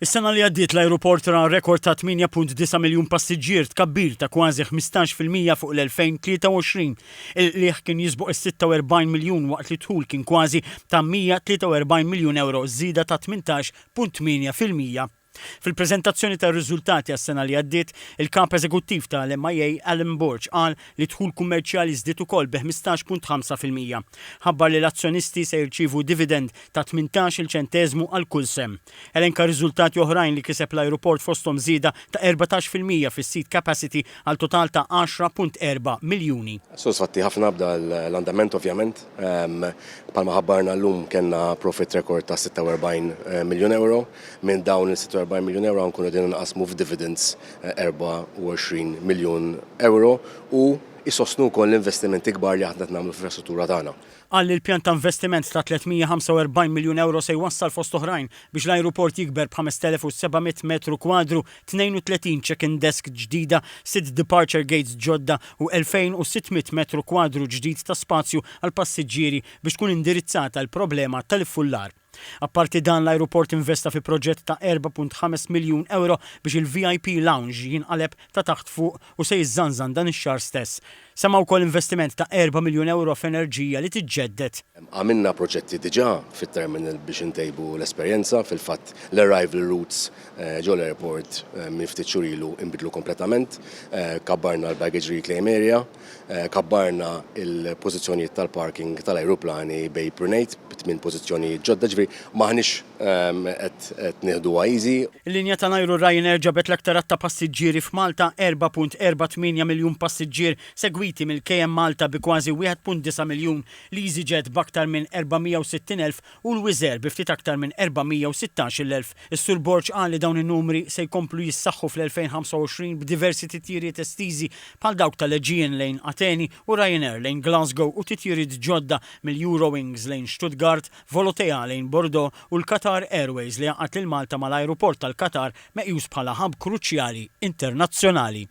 Is-sena li għaddiet l-ajruport ra rekord ta' 8.9 miljun passiġġier tkabbir ta' kważi 15% fuq l-2023. Il-qlieħ kien jisbuq is-46 miljun waqt li dħul kien kważi ta' 143 miljun euro, żieda ta' 18.8%. Fil-preżentazzjoni tar-riżultati għas-sena li għaddiet, il-kap eżekuttiv tal-MIA L-Ajruport qal li dħul kummerċjali żdied ukoll bi 15.5%. Ħabbar li l-azzjonisti se jirċievu dividend ta' 18 ċenteżmu għal kull sem. Elenka riżultati oħrajn li kiseb l-Ajruport fosthom żieda ta' 14% fis-seat capacity għal total ta' 10.4 miljuni. Sodisfatti ħafna bda l-andament ovvjament. Palma ħabbarna llum kellna profit record ta' 46 miljun euro. Minn dawn il-46 miljun euro nkunu din nqasmu f'dividends 24 miljun euro u jisostnu wkoll l-investimenti kbar li aħna nagħmlu fl-infrastruttura tagħna. Qal li l-pjan ta' investiment ta' 345 miljun euro se jwassal fost oħrajn biex l-ajruport jikber b'5700 metru kwadru, 32 check-in desk ġdida, 6 departure gates ġodda u 2600 metru kwadru ġdid ta' spazju għal passiġġieri biex tkun indirizzata l-problema tal-iffullar. Apparti dan l-ajruport investa fi proġett ta' 4.5 miljun euro biex il-VIP lounge jinqaleb ta' taħt fuq u se jiżżanżan dan ix-xahar stess. Sema wkoll investiment ta' 4 miljun euro f'enerġija li tiġġedded. Għamilna proġetti diġà fit-terminal biex intejbu l-esperjenza, fil-fatt l-arrival routes ġol airport minn ftit xhur ilu inbidlu kompletament, kabbarna l-baggage reclaim area, kabbarna il-pożizzjonijiet tal-parking tal-ajruplani bej Brunate b'8 pożizzjonijiet ġodda, ġifieri maħniex qed nieħduha easy. Il-linja ta' Najru Ryanair ġabet l-aktar ta' passiġġieri f'Malta, 4.48 miljun passiġġier segwiti mill-KM Malta bi kważi 1.9 miljun, l-EasyJet b'aktar minn 460,000 u l-Wizz Air bi ftit aktar minn 416,000. Is-Sur Borġ qal li dawn in-numri se jkomplu jissaħħu fl-2025 b'diversi titjiriet estiżi bħal dawk tal-Aegean lejn Ateni u Ryanair lejn Glasgow u titjiriet ġodda mill-Eurowings lejn Stuttgart, Volotea lejn Bordeaux u l-Qatar Airways li jaqgħad lil Malta mal-ajruport tal-Qatar meqjus bħala ħabb kruċjali internazzjonali.